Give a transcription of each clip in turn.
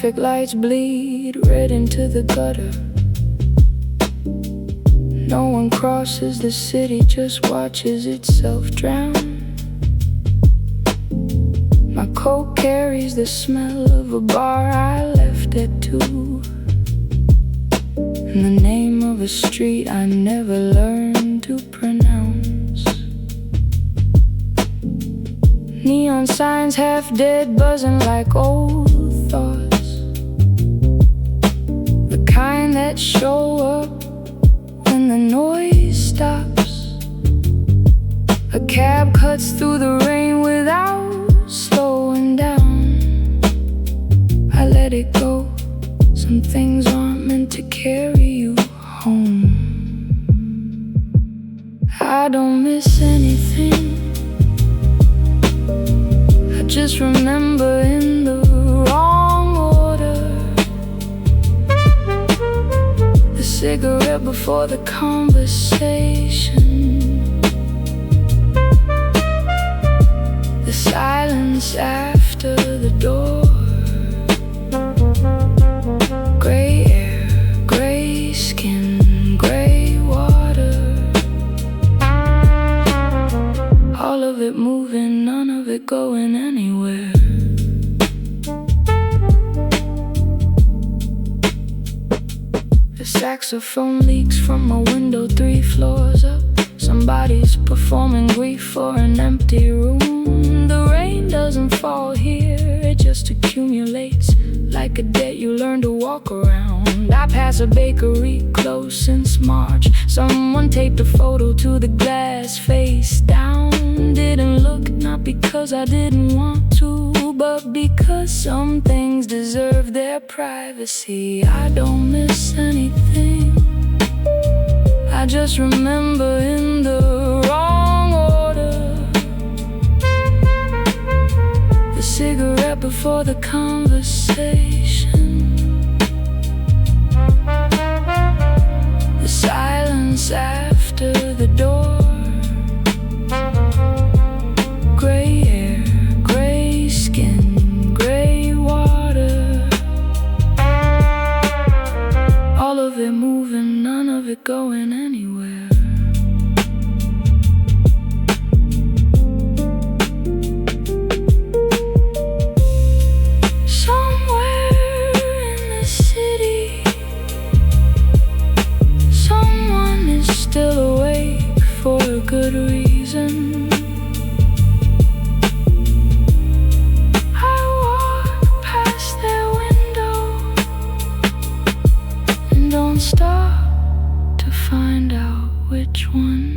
traffic lights bleed red into the gutter. No one crosses the city, just watches itself drown. My coat carries the smell of a bar I left at 2, and the name of a street I never learned to pronounce. Neon signs half dead, buzzing like old thoughts, the kind that show up when the noise stops. A cab cuts through the rain without slowing down. I let it go. Some things aren't meant to carry you home. I don't miss anything, I just remember in the wrong order. The cigarette before the conversation, the silence after the door. Gray air, gray skin, gray water, all of it moving, none of it going anywhere. The saxophone leaks from my window 3 floors up. Somebody's performing grief for an empty room. The rain doesn't fall here, it just accumulates like a debt you learn to walk around. I pass a bakery closed since March. Someone taped a photo to the glass face down. Didn't look, not because I didn't want to, but because some things deserve their privacy. I don't miss anything, I just remember in the wrong order. The cigarette before the conversation, the silence after the door. Gray air, gray skin, gray water, all of it moving, none of it going anywhere. Somewhere in the city, someone is still awake for a good reason. I walk past their window and don't stop to find out which one.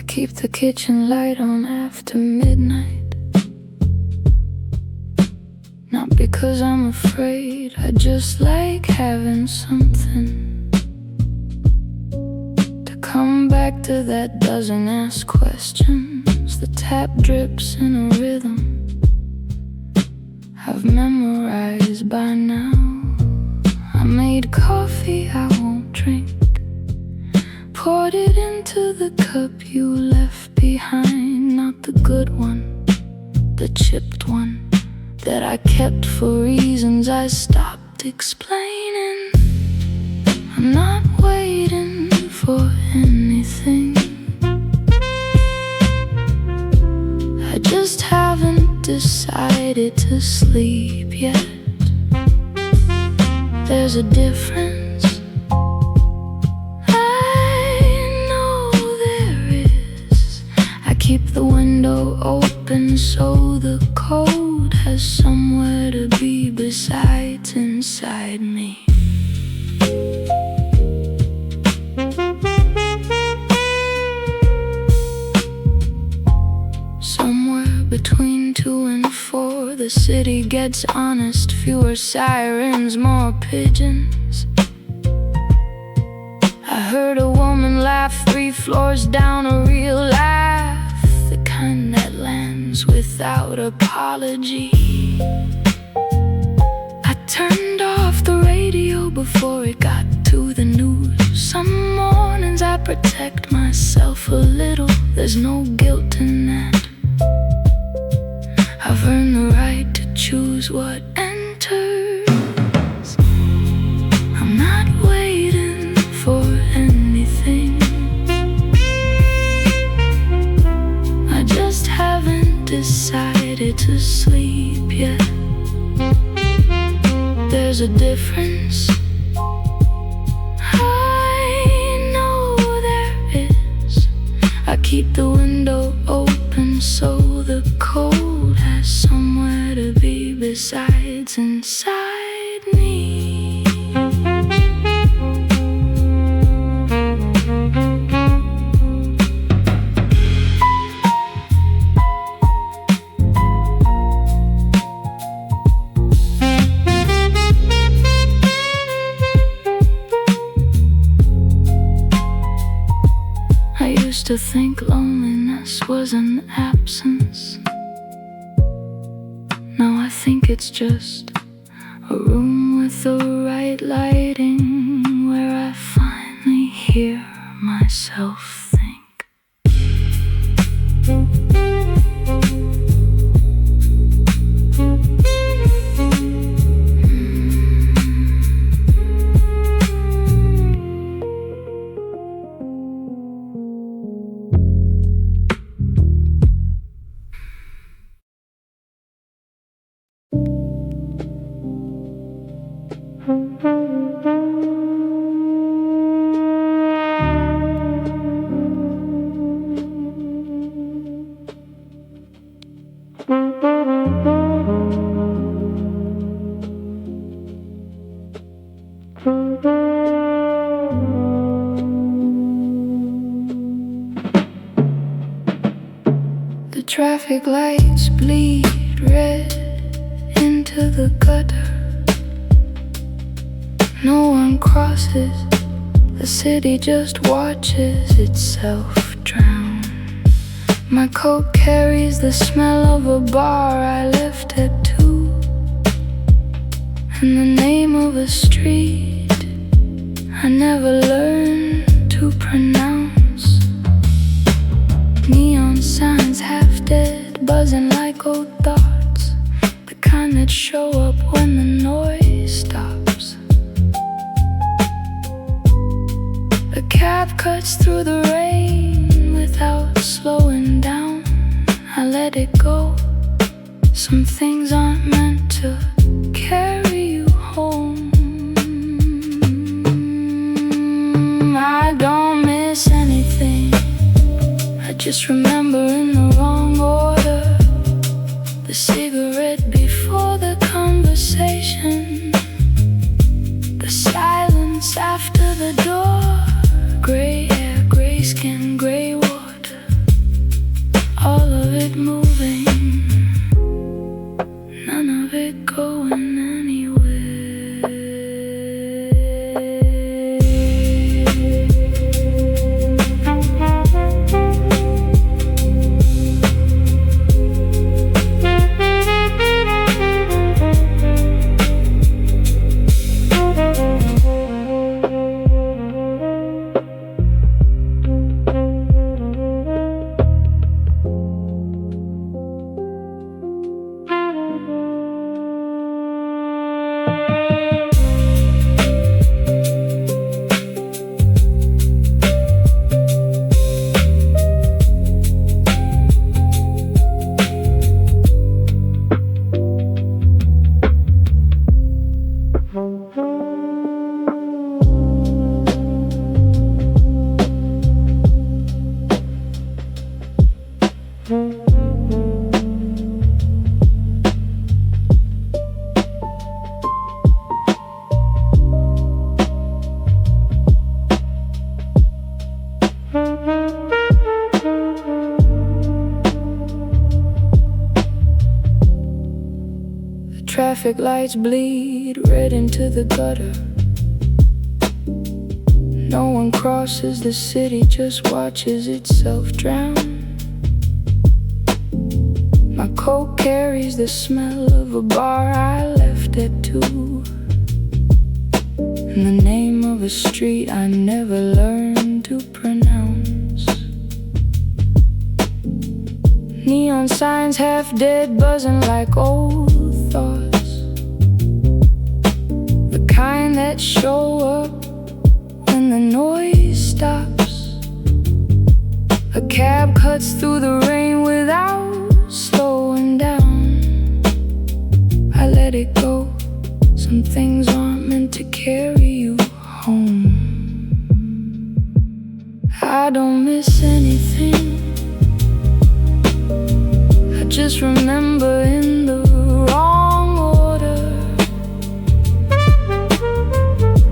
Keep the kitchen light on after midnight, not because I'm afraid, I just like having something to come back to that doesn't ask questions. The tap drips in a rhythm I've memorized by now. I made coffee I won't drink, poured it into the cup you left behind. Not the good one, the chipped one that I kept for reasons I stopped explaining. I'm not waiting for anything, I just haven't decided to sleep yet. There's a difference, I know there is. I keep the window open so the cold has somewhere to be besides inside me. Somewhere between 2 and 4, the city gets honest. Fewer sirens, more pigeons. I heard a woman laugh 3 floors down, a real laugh, the kind that lands without apology. I turned off the radio before it got to the news. Some mornings I protect myself a little. There's no guilt in that. I've earned the right to choose what enters. I'm not waiting for anything. I just haven't decided to sleep yet. There's a difference, I know there is. I keep the window open so the cold has somewhere to be besides inside me. I used to think loneliness was an absence. Now I think it's just a room with the right lighting, where I finally hear myself think. The traffic lights bleed red into the gutter. No one crosses, the city just watches itself drown. My coat carries the smell of a bar I left at 2, and the name of a street I never learned to pronounce. Neon signs half dead, buzzing like old thoughts, the kind that show up when the noise stops. A cab cuts through the rain without slowing down. I let it go. Some things aren't meant to carry you home. I don't miss anything, I just remember in the wrong order. The cigarette before the conversation, the silence after the door. Gray hair, gray skin, gray water, all of it moving, none of it going anywhere. Traffic lights bleed red into the gutter. No one crosses the city, just watches itself drown. My coat carries the smell of a bar I left at 2, and the name of a street I never learned to pronounce. Neon signs half dead, buzzing like old thoughts, the kind that show up when the noise stops. A cab cuts through the rain without slowing down. I let it go. Some things aren't meant to carry you home. I don't miss anything. I just remember in the wrong order.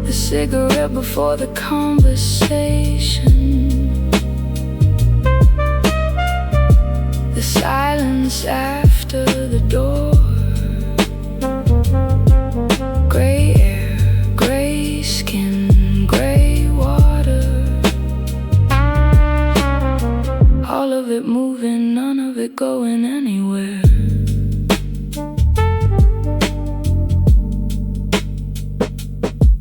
The cigarette before the conversation, the silence after the door. Gray air, gray skin, gray water. All of it moving, none of it going anywhere.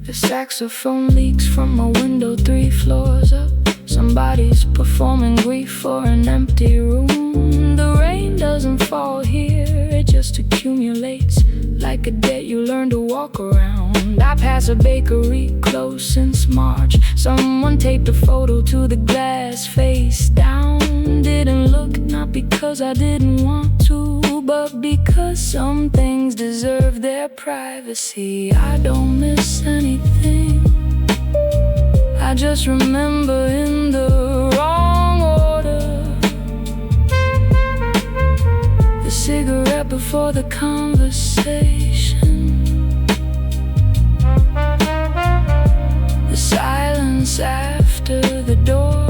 The saxophone leaks from my window 3 floors up. Somebody's performing grief for an empty room. The rain doesn't fall here, it just accumulates like a debt you learn to walk around. I pass a bakery closed since March. Someone taped a photo to the glass face down. Didn't look, not because I didn't want to, but because some things deserve their privacy. I don't miss anything. I just remember in the wrong order. The cigarette before the conversation, the silence after the door.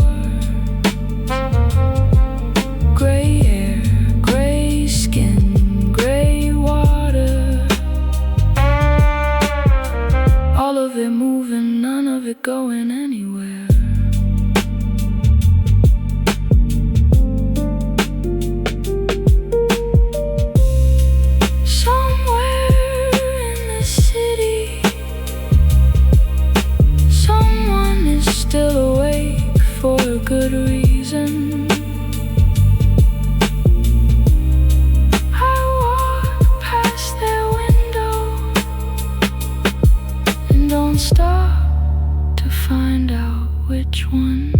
Gray air, gray skin, gray water. All of it moving, none of it going anywhere. Somewhere in the city, someone is still awake for a good reason. I walk past their window and don't stop to find out which one.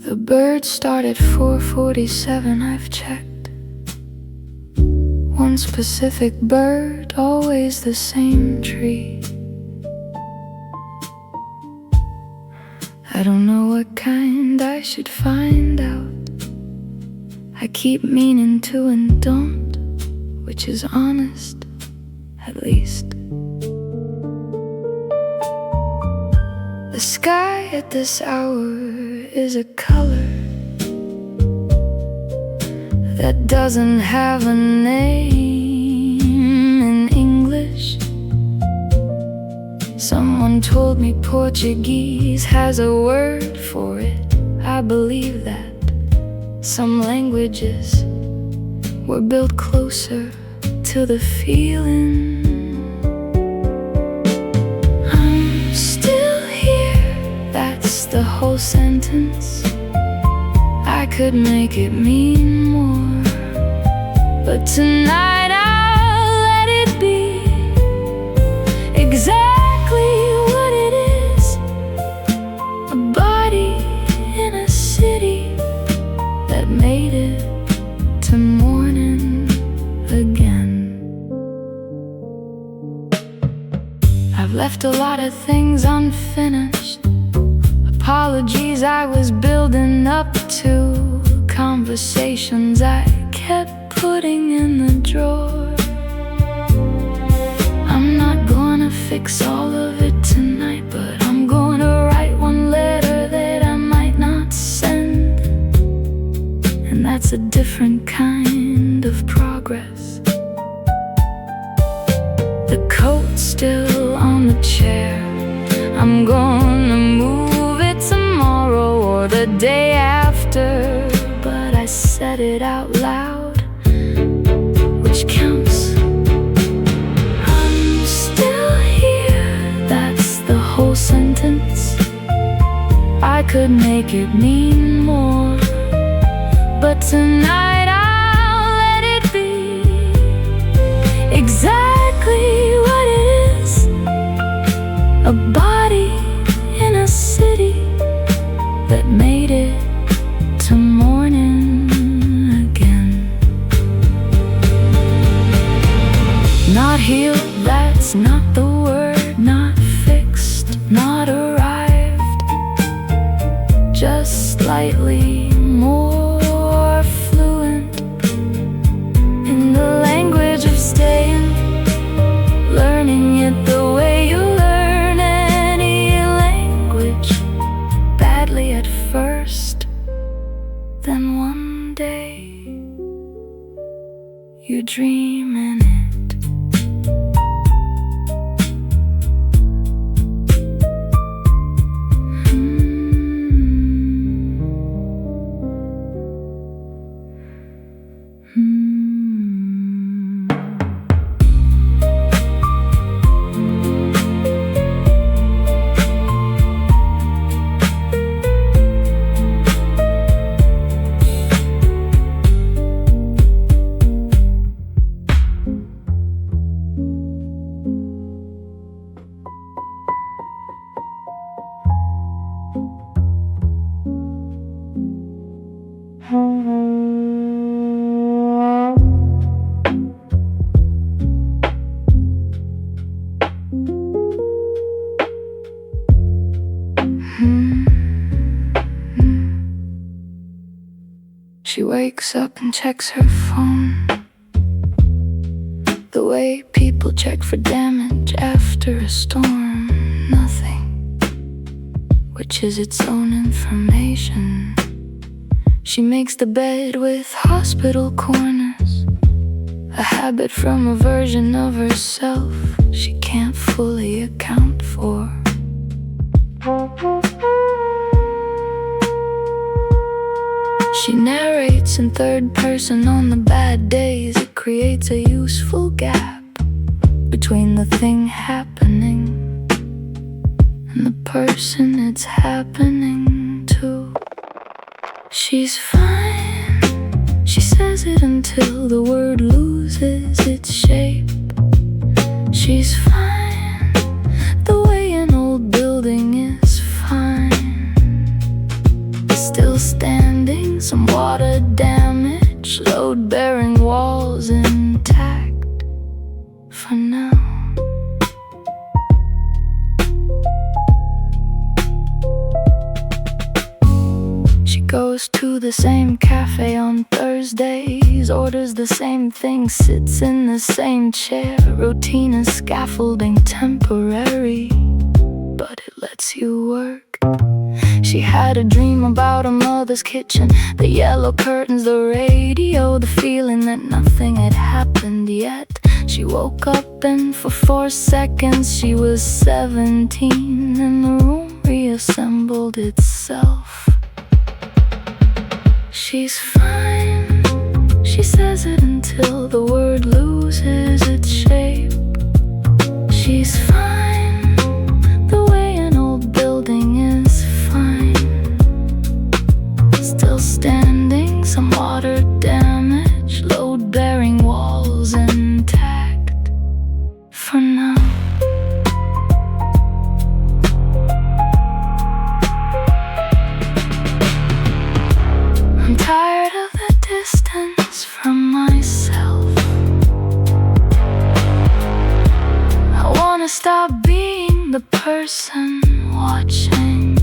The birds start at 4:47, I've checked. One specific bird, always the same tree. I don't know what kind, I should find out. I keep meaning to and don't, which is honest, at least. The sky at this hour is a color that doesn't have a name in English. Someone told me Portuguese has a word for it. I believe that. Some languages were built closer to the feeling. I'm still here could make it mean more, but tonight I'll let it be exactly what it is. A body in a city that made it to morning again. I've left a lot of things unfinished, apologies I was building up to, conversations I kept putting in the drawer. I'm not gonna fix all of it tonight, but I'm gonna write one letter that I might not send, and that's a different kind of progress. The coat's still on the chair, I'm gonna move it tomorrow or the day after, but I said it out loud, which counts. I'm still here, that's the whole sentence. I could make it mean more, but tonight I'll let it be exactly what it is. A body in a city that made it to morning again. Not healed, that's not the word. Not fixed, not arrived, just slightly more fluent in the language of staying, learning it the way you learn any language, badly at first, then one day you dream in it. She wakes up and checks her phone, the way people check for damage after a storm. Nothing, which is its own information. She makes the bed with hospital corners, a habit from a version of herself she can't fully account for. She narrates in third person on the bad days. It creates a useful gap between the thing happening and the person it's happening to. She's fine, she says it until the word loses its shape. She's fine, the way an old building is fine. Still standing, some water damage, load-bearing walls intact for now. She goes to the same cafe on Thursdays, orders the same thing, sits in the same chair. Routine is scaffolding, temporary, but it lets you work. She had a dream about her mother's kitchen, the yellow curtains, the radio, the feeling that nothing had happened yet. She woke up and for 4 seconds she was 17, and the room reassembled itself. She's fine, she says it until the word loses its shape. She's fine, the way an old building is fine. Still standing stop being the person watching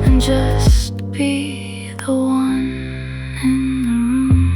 and just be the one in the room.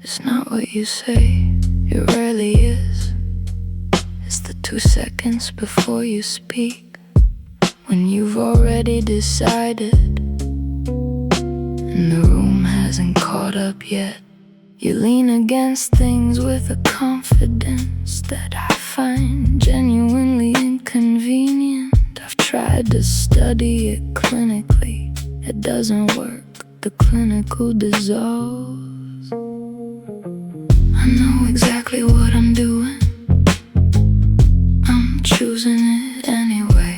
It's not what you say, it rarely is. It's the 2 seconds before you speak, when you've already decided and the room hasn't caught up yet. You lean against things with a confidence that I find genuinely inconvenient. I've tried to study it clinically, it doesn't work, the clinical dissolves. I know exactly what I'm doing, I'm choosing it anyway.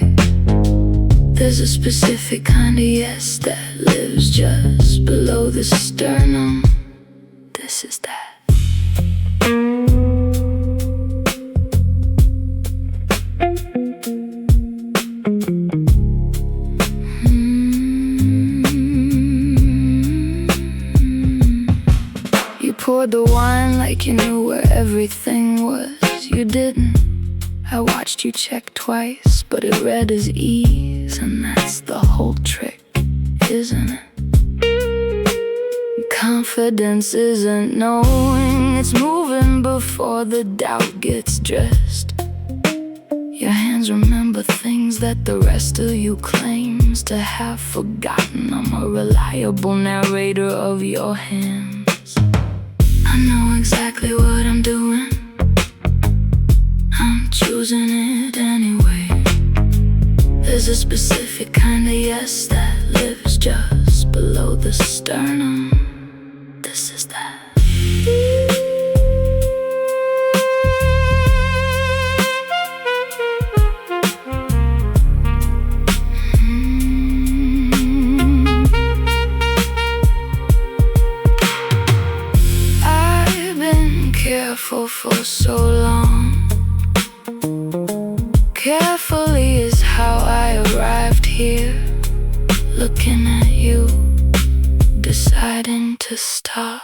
There's a specific kind of yes that lives just below the sternum. This is that. You poured the wine like you knew where everything was. You didn't. I watched you check twice, but it read as ease, and that's the whole trick, isn't it? Confidence isn't knowing, it's moving before the doubt gets dressed. Your hands remember things that the rest of you claims to have forgotten. I'm a reliable narrator of your hands. I know exactly what I'm doing, I'm choosing it anyway. There's a specific kind of yes that lives just below the sternum. This is that. I've been careful for so long. Carefully is how I arrived here, looking at you, deciding to stop.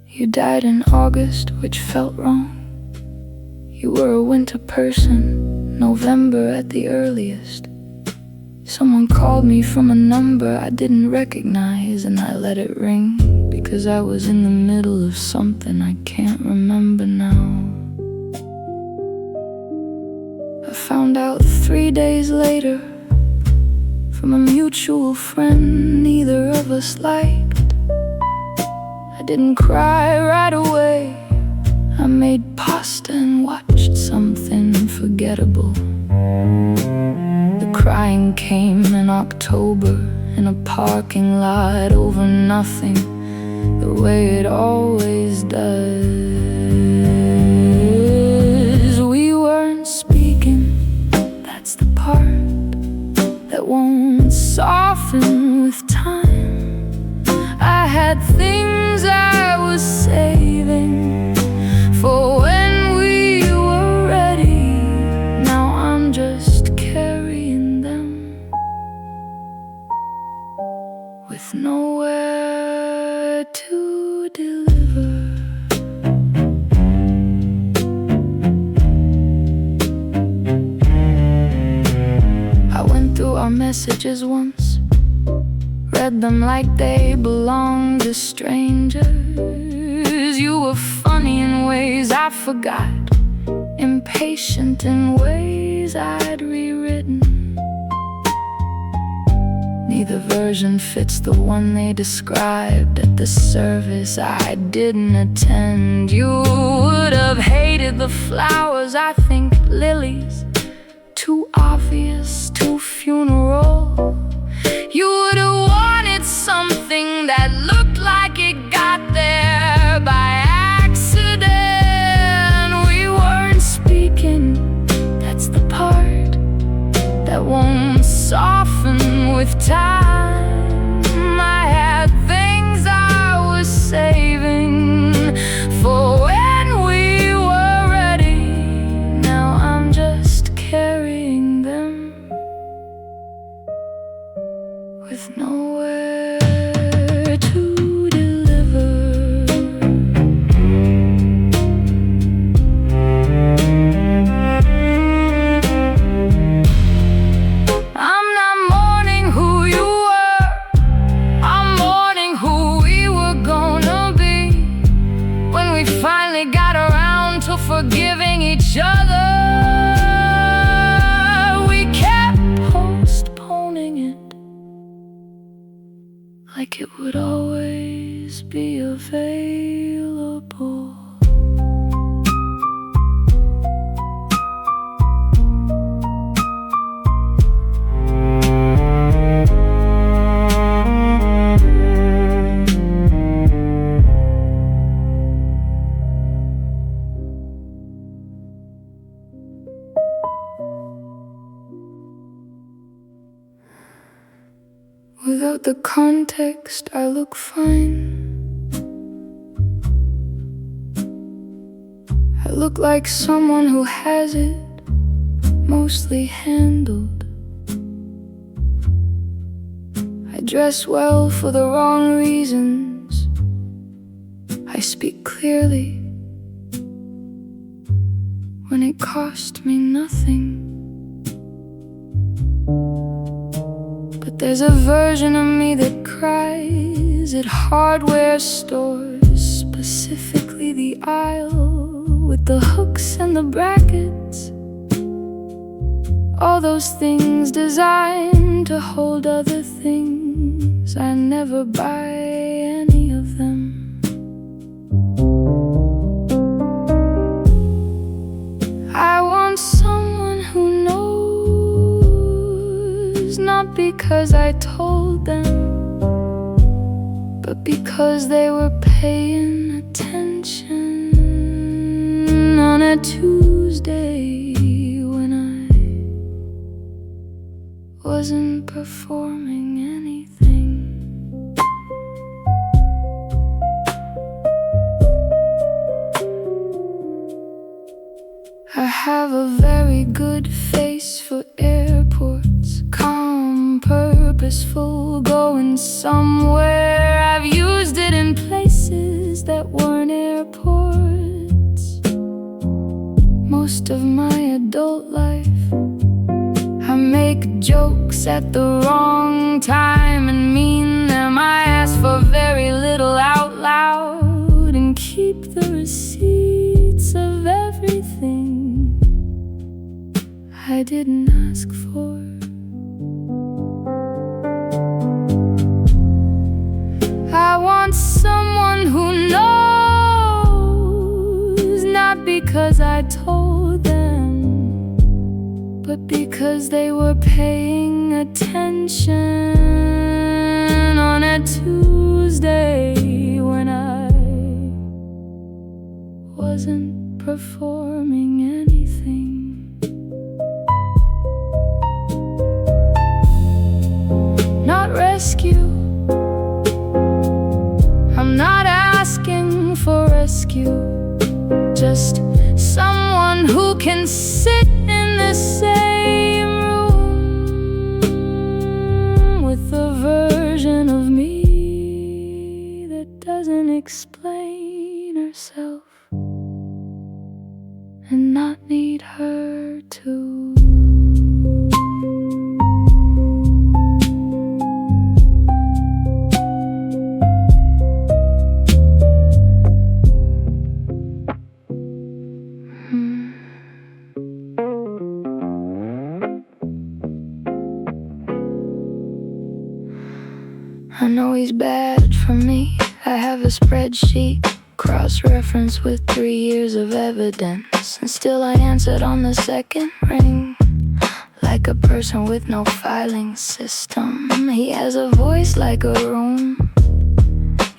You died in August, which felt wrong. You were a winter person, November at the earliest. Someone called me from a number I didn't recognize, and I let it ring because I was in the middle of something I can't remember now. I found out 3 days later from a mutual friend neither of us liked. I didn't cry right away, I made pasta and watched something unforgettable. The crying came in October in a parking lot over nothing, the way it always does. We weren't speaking, that's the part that won't soften with time. I had things I was saving for when we our messages once, read them like they belonged to strangers. You were funny in ways I forgot, impatient in ways I'd rewritten. Neither version fits the one they described at the service I didn't attend. You would have hated the flowers, I think lilies, too obvious, too funeral. You would have wanted something that looked like it got there by accident. We weren't speaking, that's the part that won't soften with time. I had things I was saving for when we were ready. Now I'm just carrying them with nowhere to deliver. I'm not mourning who you were, I'm mourning who we were gonna be when we finally got around to forgiving each other. We kept postponing it like it would always be available. Without the context, I look fine. I look like someone who has it mostly handled. I dress well for the wrong reasons. I speak clearly when it cost me nothing. But there's a version of me that cries at hardware stores, specifically the aisle with the hooks and the brackets. All those things designed to hold other things. I never buy any of them. I want someone who knows, not because I told them, but because they were paying attention on a Tuesday when I wasn't performing anything. I have a very good face for airports, calm, purposeful, going somewhere. I've used it in places that weren't airports. Most of my adult life, I make jokes at the wrong time and mean them. I ask for very little out loud and keep the receipts of everything I didn't ask for. I want someone who knows, not because I told them, but because they were paying attention on a Tuesday when I wasn't performing anything. Not rescue, I'm not asking for rescue, just someone who can sit in the same room with a version of me that doesn't explain herself and not need her to. always bad for me. I have a spreadsheet, cross-reference with 3 years of evidence, and still I answered on the second ring, like a person with no filing system. He has a voice like a room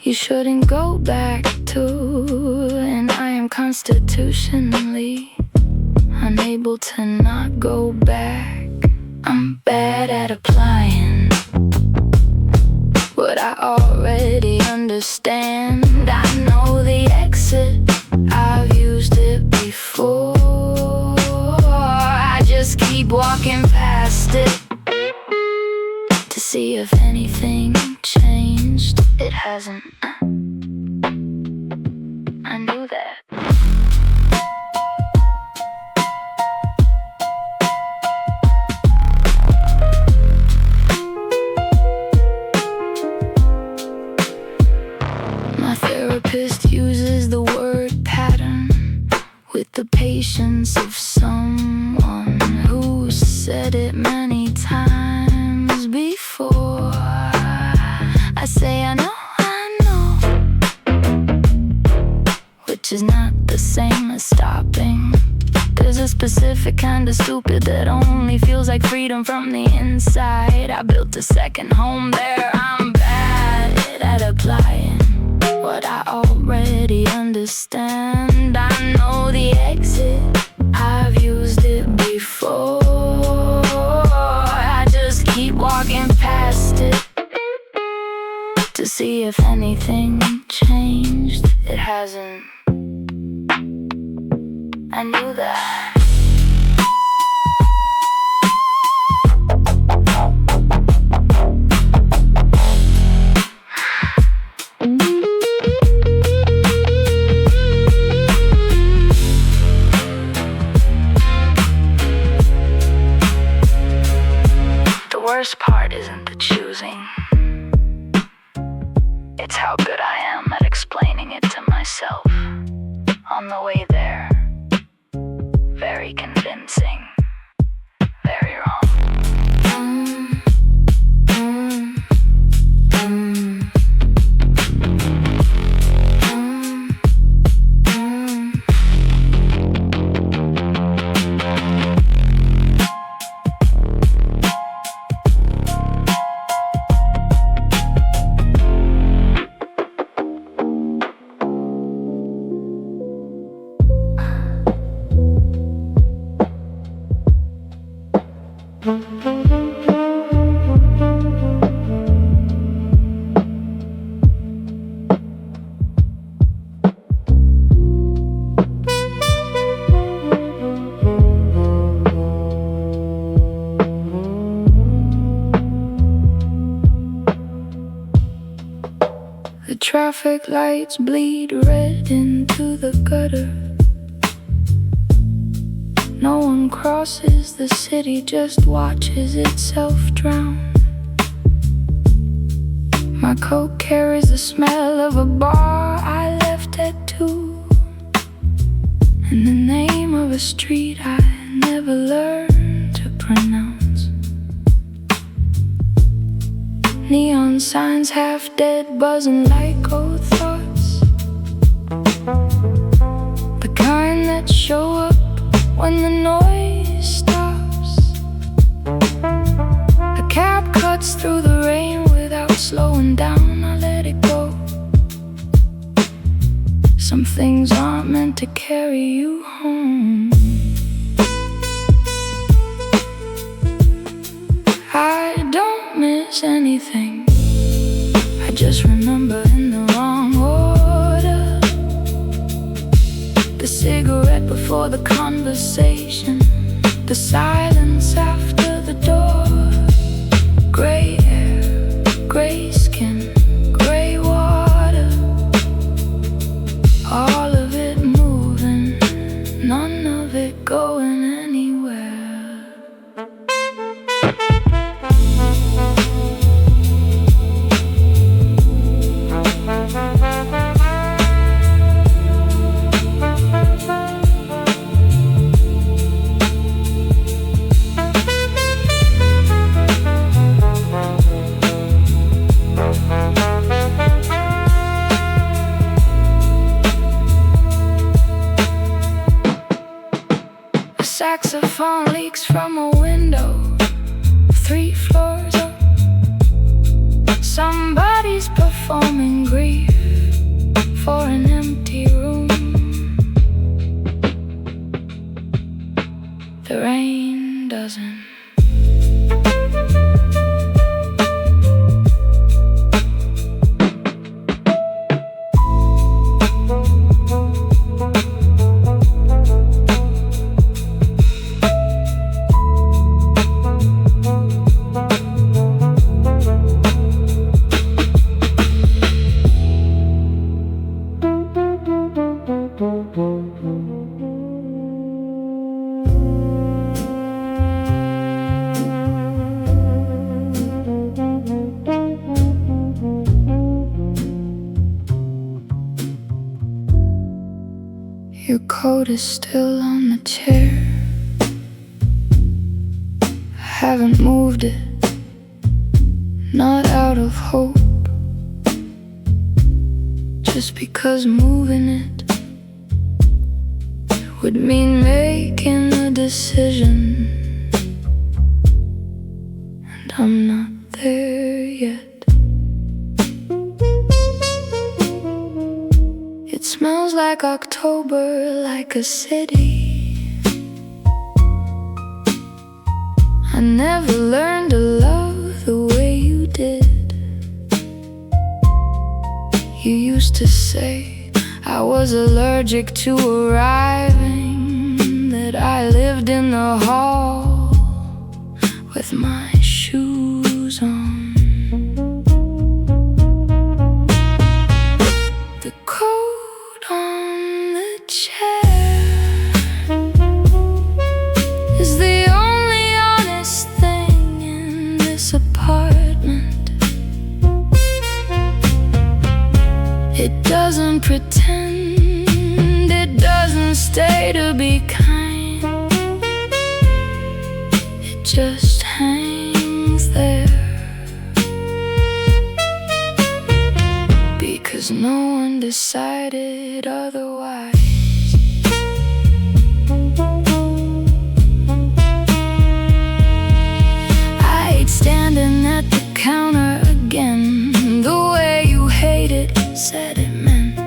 you shouldn't go back to, and I am constitutionally unable to not go back. I'm bad at applying what I already understand. I know the exit, I've used it before. I just keep walking past it to see if anything changed. It hasn't. I knew that. My therapist uses the word pattern with the patience of someone who said it many times before. I say I know, which is not the same as stopping. There's a specific kind of stupid that only feels like freedom from the inside. I built a second home there. I'm bad at applying what I already understand. I know the exit, I've used it before. I just keep walking past it to see if anything changed. It hasn't. I knew that. The worst part isn't the choosing. It's how good I am at explaining it to myself. On the way there, very convincing, very wrong. The traffic lights bleed red into the gutter. No one crosses the city, just watches itself drown. My coat carries the smell of a bar I left at 2, and the name of a street I never learned to pronounce. Neon signs half dead, buzzing like old thoughts, the kind that show up when the noise stops. A cab cuts through the rain without slowing down. I let it go. Some things aren't meant to carry you home. I don't miss anything, I just remember in the wrong order. The cigarette before the conversation, the silence after the door. Gray hair, gray skin, gray water, all of it moving, none of it going anywhere. saxophone leaks from a window 3 floors up. Somebody's performing grief for an empty room. The rain doesn't. Your coat is still on the chair. Haven't moved it, not out of hope, just because moving it would mean making a decision, and I'm not there yet. It smells like October, like a city. I never learned to love the way you did. You used to say I was allergic to arriving, that I lived in the hall with my shoes on. The coat on the chair is the only honest thing in this apartment. It doesn't pretend, it doesn't stay to be kind. It just hangs there, because no one decided otherwise. I hate standing at the counter again. The way you hate it said it meant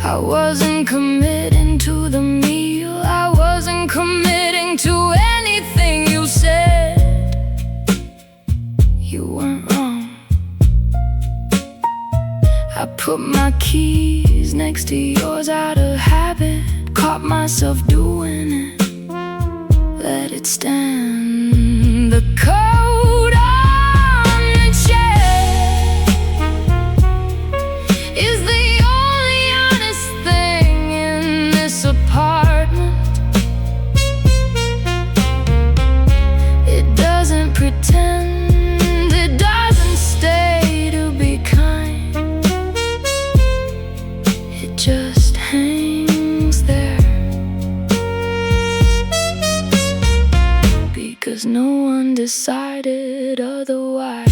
I wasn't committing to the meal, I wasn't committing to anything you said. You weren't wrong. I put my keys next to yours out of habit, caught myself doing it, let it stand. The coat on the chair is the only honest thing in this apartment. It doesn't pretend, it doesn't stay to be kind. It just hangs there, because no one decided otherwise.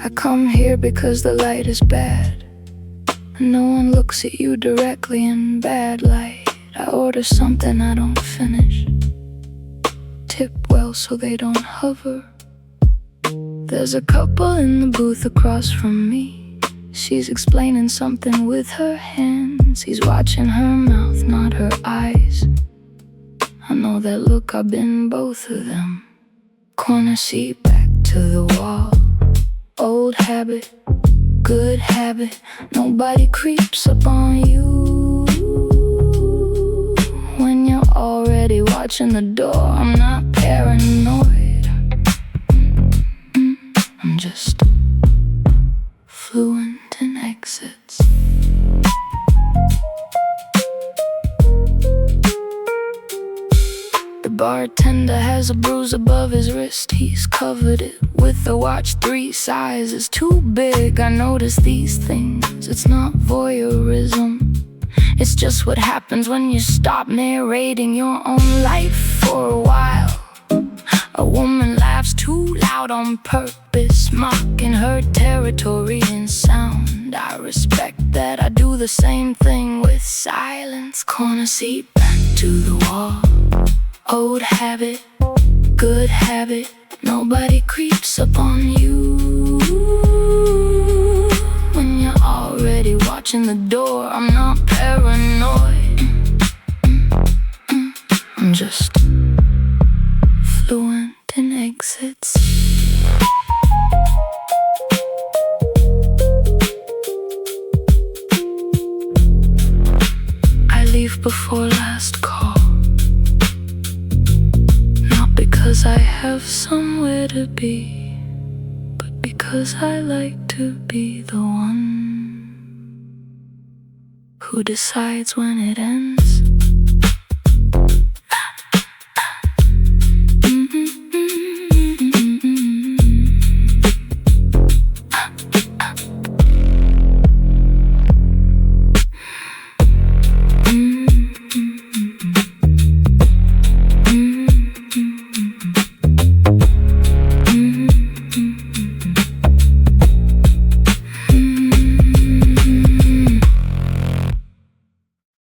I come here because the light is bad. No one looks at you directly in bad light. I order something I don't finish. Tip well so they don't hover. There's a couple in the booth across from me. She's explaining something with her hands. He's watching her mouth, not her eyes. I know that look, I've been both of them. Corner seat, back to the wall. Old habit, good habit. Nobody creeps up on you when you're already watching the door. I'm not paranoid, I'm just fluent in exits. The bartender has a bruise above his wrist. He's covered it with a watch 3 sizes too big. I notice these things, it's not voyeurism. It's just what happens when you stop narrating your own life for a while. A woman laughs too loud on purpose, mocking her territory in sound. I respect that, I do the same thing with silence. Corner seat, back to the wall. Old habit, good habit. Nobody creeps up on you when you're already watching the door. I'm not paranoid, I'm just fluent in exits. I leave before last call, not because I have somewhere to be, but because I like to be the one who decides when it ends.